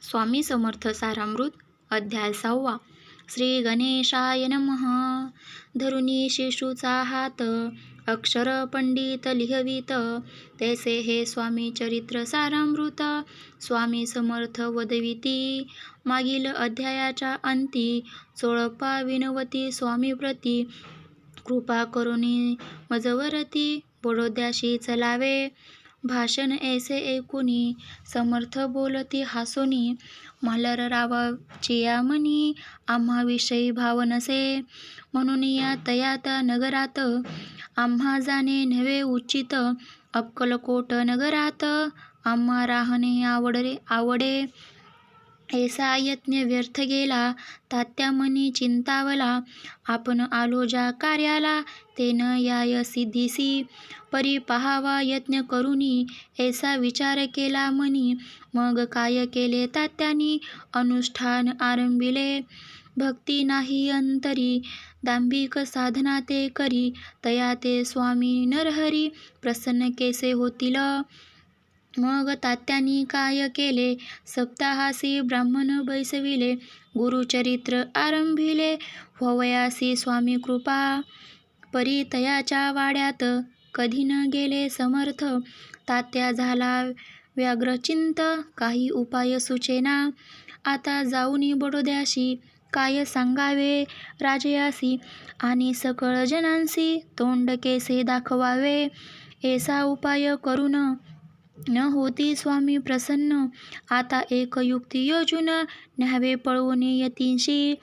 स्वामी समर्थ सारामृत अध्याय 6. श्री गणेशाय नमः. धरुनी शिशूचा हात अक्षर पंडित लिहवीत, तैसे हे स्वामी चरित्र सारामृत. स्वामी समर्थ वदविती मागील अध्यायाच्या अंती. चोळप्पा विनवती स्वामी प्रती, कृपा करुणी मजवरती. बडोद्याशी चलावे भाषण ऐसे ऐकुनी, समर्थ बोलती हासोनी. मल्हाररावाची या मनी, आम्हाविषयी भाव नसे. म्हणून या तयात नगरात, आम्हा जाणे नव्हे उचित. अक्कलकोट नगरात आम्हा राहणे आवडे. ऐसा यत्न व्यर्थ गेला, तात्या मनी चिंतावला. आपण आलो ज्या कार्याला, ते न याय सिद्धीसी. परी पहावा यत्न करुनी, ऐसा विचार केला मनी. मग काय केले तात्यानी, अनुष्ठान आरंभिले. भक्ती नाही अंतरी, दांभिक साधना ते करी. तया ते स्वामी नरहरी, प्रसन्न कैसे होतील. मग तात्यांनी काय केले, सप्ताहासी ब्राह्मण बैसविले. गुरुचरित्र आरंभिले, व्हावयासी स्वामी कृपा. परी तयाच्या वाड्यात कधी न गेले समर्थ. तात्या झाला व्याग्रचिंत, काही उपाय सुचेना. आता जाऊनी बडोद्याशी, काय सांगावे राजयासी. आणि सकळ जनांसी, तोंड कैसे दाखवावे. ऐसा उपाय करून न होती स्वामी प्रसन्न. आता एक युक्ती योजून, न्यावे पळवून यतींशी.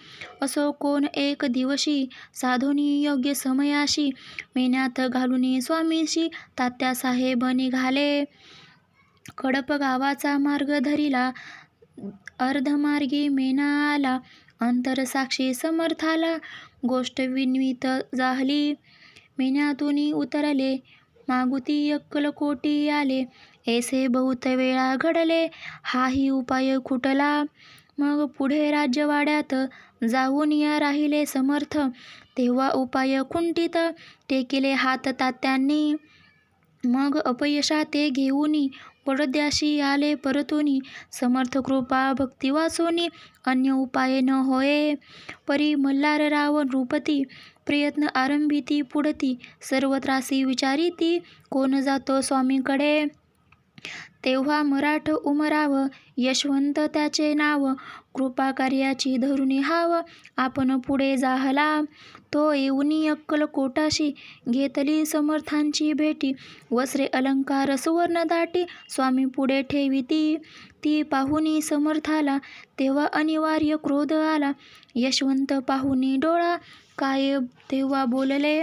असो कोण एक दिवशी, साधोनी योग्य समयाशी. मेन्यात घालून स्वामींशी, तात्यासाहेब निघाले. कडप गावाचा मार्ग धरिला, अर्धमार्गी मेना आला. अंतरसाक्षी समर्थाला, गोष्ट विन्वित झाली. मेन्यातून उतरले, मागुती अक्कलकोटी आले. ऐसे बहुत वेळा घडले, हाही उपाय खुटला. मग पुढे राजवाड्यात जाऊन या राहिले समर्थ. तेव्हा उपाय खुंटीत, टेकिले हात तात्यांनी. मग अपयशा ते घेऊनी, बडोद्याशी आले परतुनी. समर्थ कृपा भक्ती वाचोनी, अन्य उपाय न होये. परी मल्हारराव नृपती, प्रयत्न आरंभिती पुढती. सर्व त्रासी विचारिती, कोण जातो स्वामींकडे. तेव्हा मराठ उमराव, यशवंत त्याचे नाव. कृपा कार्याची धरुनी हाव, आपण पुढे जाहला. तो येऊनी अक्कलकोटाशी, घेतली समर्थांची भेटी. वस्त्रे अलंकार सुवर्ण दाटी, स्वामी पुढे ठेविती. ती पाहुनी समर्थाला, तेव्हा अनिवार्य क्रोध आला. यशवंत पाहुनी डोळा, काय तेव्हा बोलले.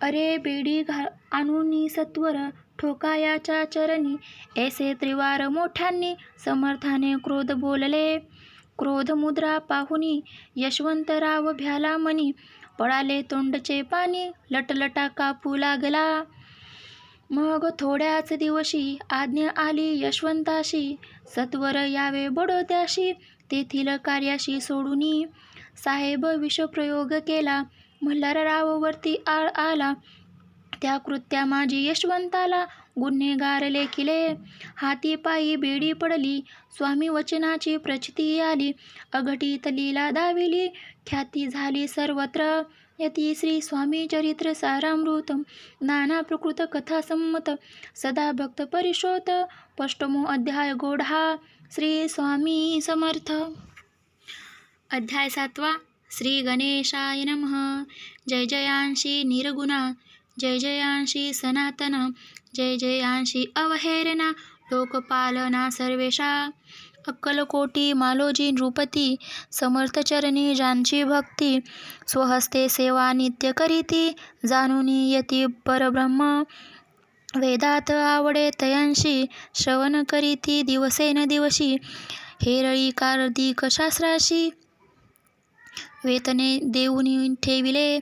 अरे बेडी आणूनी सत्वर, ठोकायाच्या चरणी. ऐसे त्रिवार मोठ्यांनी, समर्थाने क्रोध बोलले. क्रोध मुद्रा पाहुनी, यशवंतराव भ्याला मनी. पळाले तोंडचे पाणी, लटलटा कापू लागला. मग थोड्याच दिवशी आज्ञा आली यशवंताशी, सत्वर यावे बडोद्याशी. तेथील कार्याशी सोडूनी, साहेब विषप्रयोग केला. मल्हारराववरती आळ आला, त्या कृत्या माझी यशवंताला. गुन्हेगार लेखिले, हाती पायी बेडी पडली. स्वामी वचनाची प्रचिती आली, अघटित लीला दाविली. ख्याती झाली सर्वत्र, यती श्री स्वामी चरित्र सारामृत. नाना प्रकृत कथा संमत, सदा भक्त परिशोत. पष्टमो अध्याय गोढा. श्री स्वामी समर्थ. अध्याय 7. श्री गणेशाय नमः. जय जयांशी निर्गुणा, जय जयांशी सनातना. जय जयांशी अवहेरणा, लोकपालना सर्वेशा. अक्कलकोटी मालोजी नृपती, समर्थचरणी ज्यांची भक्ती. स्वहस्ते सेवा नित्य करीती, जाणूनी यती परब्रह्म. वेदात आवडे तयांशी, श्रवण करीती दिवसेन दिवशी. हेरळी कार्तिक शास्त्राशी, वेतने देऊनी ठेविले.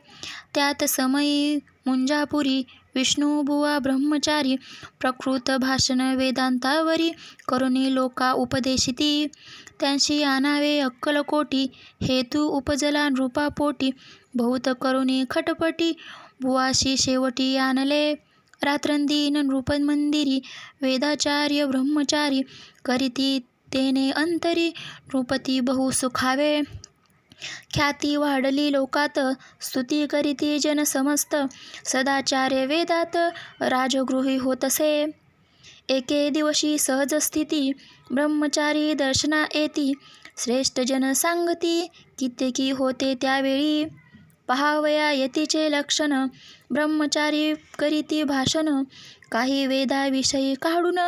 त्यात समयी मुंजापुरी, विष्णुबुवा ब्रह्मचारी. प्रकृत भाषण वेदांतावरी, करुणी लोका उपदेशिती. त्यांशी आणावे अक्कलकोटी, हेतू उपजला नृपापोटी. बहुत करुणी खटपटी, बुवाशी शेवटी आणले. रात्रंदिन नृपमंदिरी वेदाचार्य ब्रह्मचारी करीती तेने अंतरी नृपती बहु सुखावे. ख्याती वाढली लोकात स्तुती करीती जन समस्त सदाचार्य वेदात राजगृही होतसे. एके दिवशी सहज स्थिती ब्रह्मचारी दर्शना येती श्रेष्ठ जन सांगती कित्येकी होते त्यावेळी. पहावया यतीचे लक्षण ब्रह्मचारी करीती भाषण काही वेदाविषयी काढून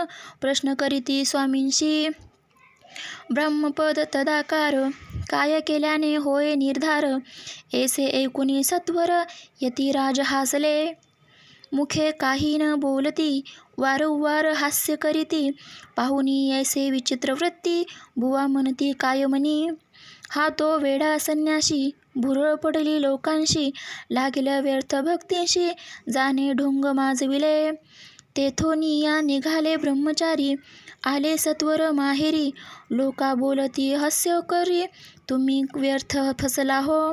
प्रश्न करीती स्वामींशी. ब्रह्मपद तदाकार काय केल्याने होय निर्धार ऐसे ऐकुनी सत्वर यतिराज हासले. मुखे काही न बोलती वारंवार हास्य करीती पाहुनी ऐसे विचित्र वृत्ती बुवा म्हणती काय म्हणी. हा तो वेडा संन्याशी भुरळ पडली लोकांशी लागल्या व्यर्थ भक्तींशी जाणे ढोंग माजविले. तेथोनिया निघाले ब्रह्मचारी आले सत्वर माहेरी लोका बोलती हास्य करी तुम्ही व्यर्थ फसला हो.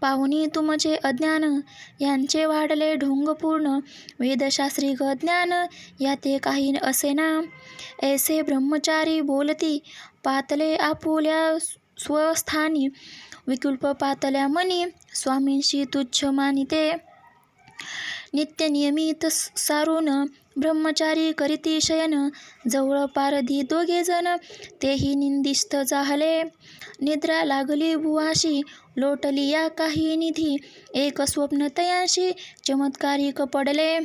पाहुनी तुमचे अज्ञान यांचे वाढले ढोंग पूर्ण वेदशास्त्री ज्ञान याते काही असेना. ऐसे ब्रह्मचारी बोलती पातले आपुल्या स्वस्थानी विकुल्प पातल्या मनी स्वामींशी तुच्छ मानिते. नित्य नियमित सारून ब्रह्मचारी करीती शयन जवळ पारधी दोघे जण तेही निंदिस्त जाहले. निद्रा लागली भुवाशी लोटली या काही निधी एक स्वप्न तयांशी चमत्कारिक पडले.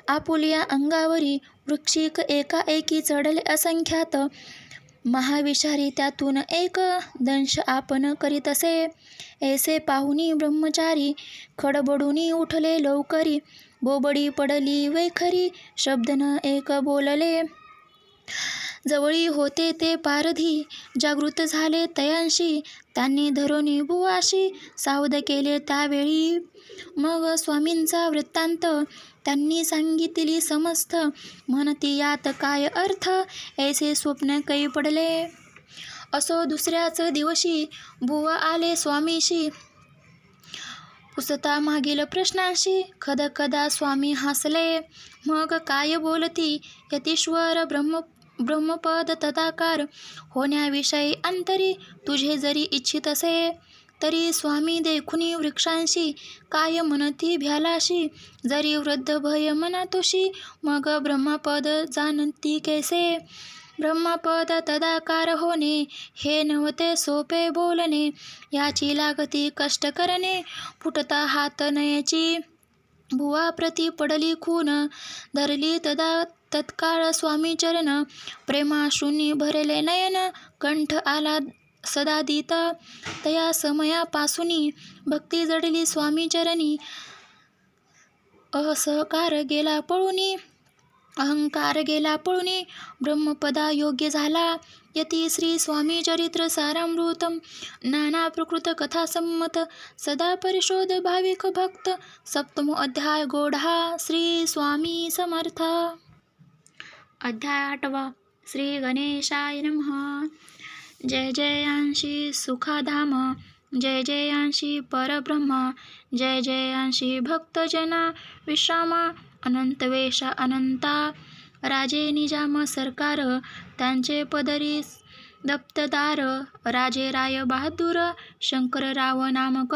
आपुलिया अंगावरी वृक्षिक एकाएकी चढले असंख्यात महाविषारी त्यातून एक दंश आपण करीत असे. ऐसे पाहुनी ब्रह्मचारी खडबडूनी उठले लवकरी बोबडी पडली वैखरी शब्द न एक बोलले. जवळी होते ते पारधी जागृत झाले तयांशी त्यांनी धरोनी बुवाशी सावध केले त्यावेळी. मग स्वामींचा वृत्तांत त्यांनी सांगितली समस्त म्हणती यात काय अर्थ ऐसे स्वप्न कै पडले. असो दुसऱ्याच दिवशी बुवा आले स्वामीशी पुसता मागील प्रश्नांशी खदखदा स्वामी हासले. मग काय बोलती यतीश्वर ब्रह्मपद तदाकार होण्याविषयी अंतरी तुझे जरी इच्छित असे तरी स्वामी देखुनी वृक्षांशी काय म्हणती भ्यालाशी जरी वृद्ध भय मनातोशी मग ब्रह्मपद जाणती कैसे. ब्रह्मपद तदाकार होणे हे नव्हते सोपे बोलणे याची लागती कष्ट करणे फुटता हात नयची. बुवा प्रति पडली खून धरली तत्काळ स्वामी चरण प्रेमाश्रूंनी भरले नयन कंठ आला सदादित तया समयापासूनी भक्ती जडली स्वामी चरणी. असहकार गेला पळूनी अहंकार गेला पळूनी ब्रह्मपदा योग्य झाला. यती श्री स्वामी चरित्र सारामृतम नाना प्रकृत कथा संमत सदा परिशोध भाविक भक्त. सप्तमो अध्याय गोढा. श्री स्वामी समर्थ. अध्याय 8. श्री गणेशाय नमः. जय जयांशी सुखाधाम जय जयांशी परब्रह्म जय जयांशी भक्तजना विश्रामा अनंतवेश अनंता. राजे निजाम सरकार त्यांचे पदरी दप्तदार राजे राय बहादूर शंकरराव नामक.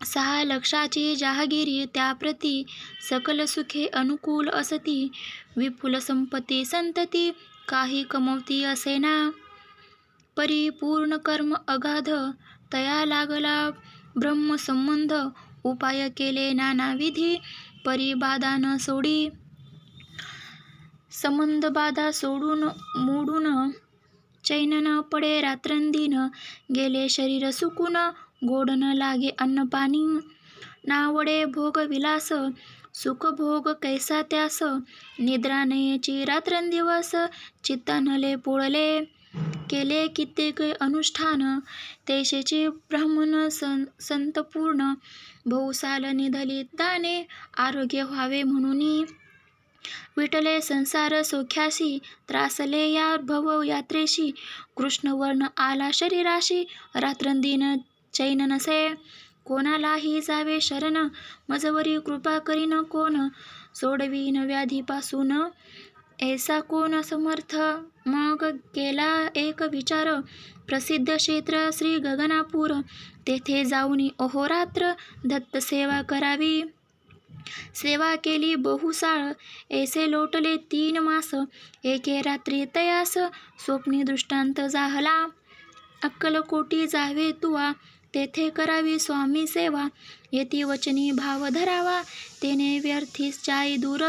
6 लक्षाची जहागिरी त्याप्रती सकल सुखे अनुकूल असती विपुल संपत्ती संतती काही कमवती असेना. परिपूर्ण कर्म अगाध तया लागला ब्रह्मसंबंध उपाय केले नाना विधी परिबाधा न सोडी. संबंध बाधा सोडून मोडून चैन न पडे रात्रंदिन गेले शरीर सुकून गोड न लागे अन्नपाणी. नावडे भोग विलास सुखभोग कैसा त्यास निद्रा नयेची रात्रंदिवस चित्तानले पोळले. केले कित्येक अनुष्ठान तैसेचे ब्राह्मण संतपूर्ण बहुसाल निधली दाने आरोग्य व्हावे म्हणूनी. विटले संसार सौख्यासी त्रासले या भव यात्रेशी कृष्णवर्ण आला शरीराशी रात्रंदिन चैन नसे. कोणालाही जावे शरण, मजवरी कृपा करीन कोण, सोडवीन व्याधीपासून ऐसा कोण समर्थ. मग केला एक विचार, प्रसिद्ध क्षेत्र श्री गगनापूर, तेथे जाऊन अहोरात्र दत्त सेवा करावी. सेवा केली बहुसाळ, ऐसे लोटले 3 मास, एके रात्री तयास स्वप्नी दृष्टांत जाहला. अक्कलकोटी जावे तुवा, तेथे करावी स्वामी सेवा, येती वचनी भाव धरावा, तेने व्यर्थीस जाई दूर.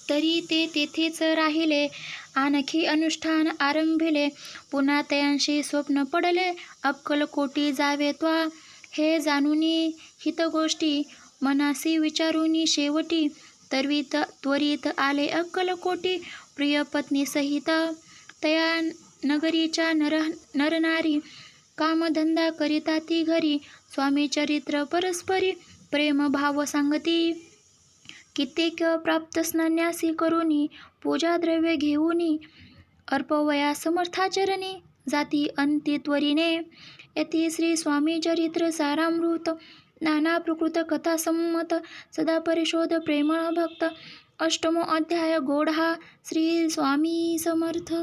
तरी ते तेथेच राहिले, आणखी अनुष्ठान आरंभिले, पुन्हा तयांशी स्वप्न पडले, अक्कलकोटी जावे त्वा. हे जाणूनी हितगोष्टी, मनासी विचारूनी शेवटी, त्वरित आले अक्कलकोटी, प्रिय पत्नी सहित. तया नगरीच्या नरनारी, कामधंदा करिता ती घरी, स्वामी चरित्र परस्परी, प्रेम भाव सांगती. कित्येक प्राप्त स्नान्यासी करुनी, पूजा द्रव्य घेऊनी, अर्पवया समर्थाचरणी, जाती अंती त्वरीने. यती श्री स्वामी चरित्र सारामृत, नाना प्रकृत कथा संमत, सदा परिशोध प्रेमळ भक्त. अष्टमो अध्याय गोड हा. श्री स्वामी समर्थ.